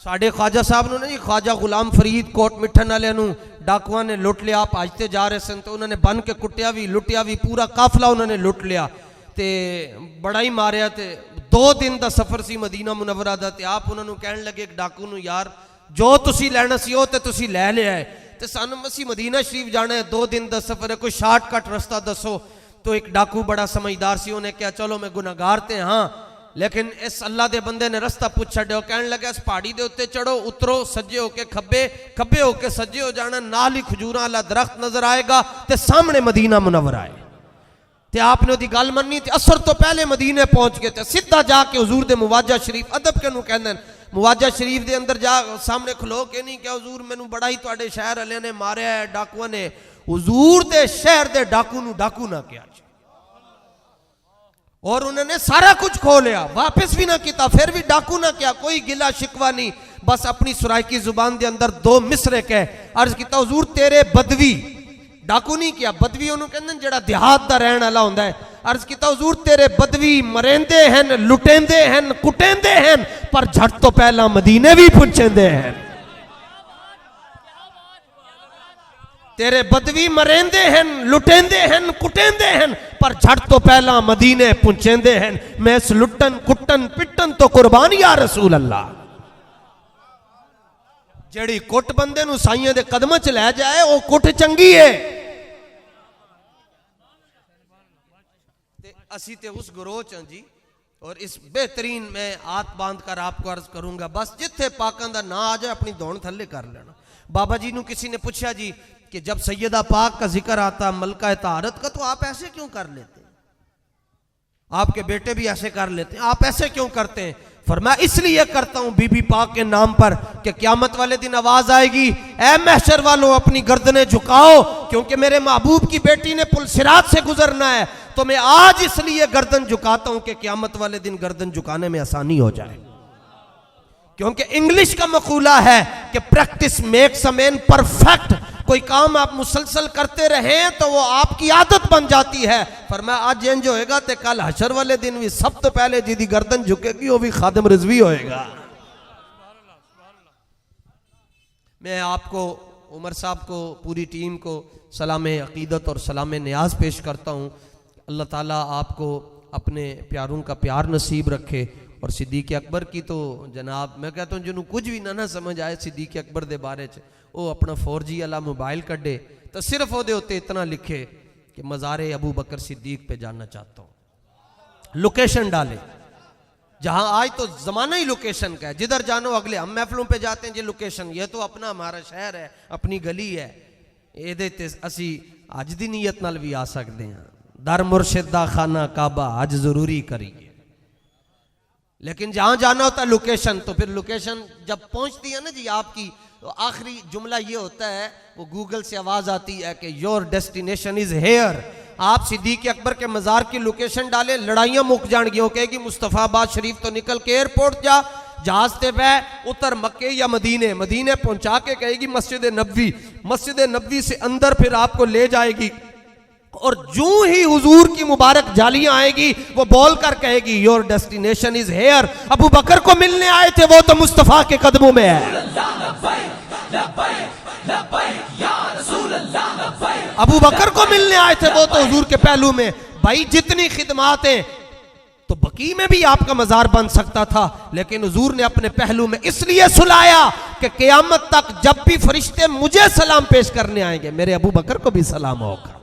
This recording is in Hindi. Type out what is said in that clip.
साढ़े ख्वाजा साहब ने जी ख्वाजा गुलाम फरीद कोट मिठन वाले डाकुआ ने लुट लिया। आप आजते जा रहे सन तो उन्होंने बन के कुटिया भी लुटिया भी, पूरा काफिला उन्होंने लुट लिया ते बड़ा ही मारिया। ते 2 दिन का सफर सी मदीना मुनव्वरा दा। ते आप उन्होंने कहने लगे एक डाकू नूं, यार जो तुसी लैना सी वो ते तुसी लै लिया है ते सानू असीं मदीना शरीफ जाना है, 2 दिन का सफर है, कोई शार्टकट रास्ता दसो। तो एक डाकू बड़ा समझदार सी, उन्हें कहा चलो मैं गुनाहगार ते हाँ, लेकिन इस अल्लाह के बंदे ने रास्ता पूछ छड्यो। कहने लगा इस पहाड़ी के उत्ते चढ़ो, उतरो, सज्जे होके खब्बे, खब्बे होके सज्जे हो जाना, नाल ही खजूरां वाला दरख्त नजर आएगा ते सामने मदीना मुनव्वरा है। ते आपने उहदी गल मन्नी ते असर तो पहले मदीने पहुंच गए ते सीधा जाके हुजूर दे मुवाजा शरीफ, अदब के नूं कहंदे मुवाजा शरीफ दे अंदर जा सामने खलो के नहीं क्या हुजूर मैनू बड़ा ही तुहाडे शहर वाले ने मारिया है, डाकुआ ने। हुजूर दे शहर दे डाकू नूं डाकू ना किया और उन्होंने सारा कुछ खो लिया, वापस भी ना किया, फिर भी डाकू ना किया, कोई गिला शिकवा नहीं। बस अपनी सुराइकी जुबान के अंदर 2 मिसरे कह अर्ज किया हुजूर तेरे बदवी, डाकू नहीं किया, बदवी उन्होंने कहते हैं जेड़ा देहात का रहने वाला होंदा है। अर्ज किया हुजूर तेरे बदवी मरेंदे हैं, लुटेंदे हैं, कुटेंदे हैं, पर झट तो पहला मदीने भी पुछेंदे हैं। तेरे बदवी मरेंदे हैं, लुटेंदे हैं, कुटेंदे हैं, पर झट तो पहला मदीने पुछेंदे हैं। मैं इस लुटन कुटन पिटन तो कुर्बान या रसूल अल्लाह। जेड़ी कुट बंदे नूं साईं दे कदमां च लै जाए वो कुट चंगी है। असी ते उस गरोह च जी, और इस बेहतरीन मैं हाथ बांध कर आपको अर्ज करूंगा, बस जिथे पाकां दा ना आ जाए अपनी दौड़ थल्ले कर लेना। बाबा जी नूं किसी ने पूछा जी कि जब सैयदा पाक का जिक्र आता मलका तारत का तो आप ऐसे क्यों कर लेते हैं, आपके बेटे भी ऐसे कर लेते हैं, आप ऐसे क्यों करते हैं? फरमाया इसलिए करता हूं बीबी पाक के नाम पर कि क़यामत वाले दिन आवाज आएगी, ऐ महशर वालों अपनी गर्दनें झुकाओ क्योंकि मेरे महबूब की बेटी ने पुल सिरात से गुजरना है। तो मैं आज इसलिए गर्दन झुकाता हूं कि क़यामत वाले दिन गर्दन झुकाने में आसानी हो जाए। क्योंकि इंग्लिश का मकूला है कि practice makes a man perfect. कोई काम आप मुसलसल करते रहे तो वो आपकी आदत बन जाती है। फरमाया आज इंज होएगा तो कल हशर वाले दिन भी सब तो पहले जिदी गर्दन झुकेगी वो भी खादिम रिजवी होएगा। मैं आपको, उमर साहब को, पूरी टीम को सलाम अकीदत और सलाम नियाज पेश करता हूँ। अल्लाह ताला आपको अपने प्यारों का प्यार नसीब रखे। और सिद्दीक अकबर की तो जनाब मैं कहता हूँ जिन्होंने कुछ भी ना समझ आए सिद्दीक अकबर के बारे च, वो अपना 4G वाला मोबाइल कढ़े तो सिर्फ वो उत्ते इतना लिखे कि मज़ारे अबू बकर सिद्दीक पे जाना चाहता हूँ, लोकेशन डाले। जहाँ आज तो ज़माना ही लोकेशन का है, जिधर जानो अगले हम महफलों पे जाते हैं जी लोकेशन, ये तो अपना हमारा शहर है, अपनी गली है, ये असी अज दी नीयत नाल भी आ सकते हैं। दर मुर्शिद दा खाना काबा अज जरूरी करिए, लेकिन जहां जाना होता है लोकेशन, तो फिर लोकेशन जब पहुंचती है ना जी आपकी, तो आखिरी जुमला ये होता है, वो गूगल से आवाज आती है कि योर डेस्टिनेशन इज हेयर। आप सिद्दीक अकबर के मज़ार की लोकेशन डाले, लड़ाइयां मुक जाएंगी। कहेगी मुस्तफ़ाबाद शरीफ तो निकल के एयरपोर्ट जा, जहाज से बह उतर मक्के या मदीने, मदीने पहुंचा के कहेगी मस्जिद नबवी, मस्जिद नबवी से अंदर फिर आपको ले जाएगी। और जूं ही हुजूर की मुबारक जालियां आएगी वो बोल कर कहेगी your destination is here. Abu Bakar को मिलने आए थे वो तो मुस्तफा के कदमों में है। अबू बकर को मिलने आए थे वो तो हुजूर के पहलू में। भाई जितनी खिदमात हैं तो बकी में भी आपका मजार बन सकता था, लेकिन हुजूर ने अपने पहलू में इसलिए सुलाया कि क़यामत तक जब भी फरिश्ते मुझे सलाम पेश करने आएंगे मेरे अबू बकर को भी सलाम होगा।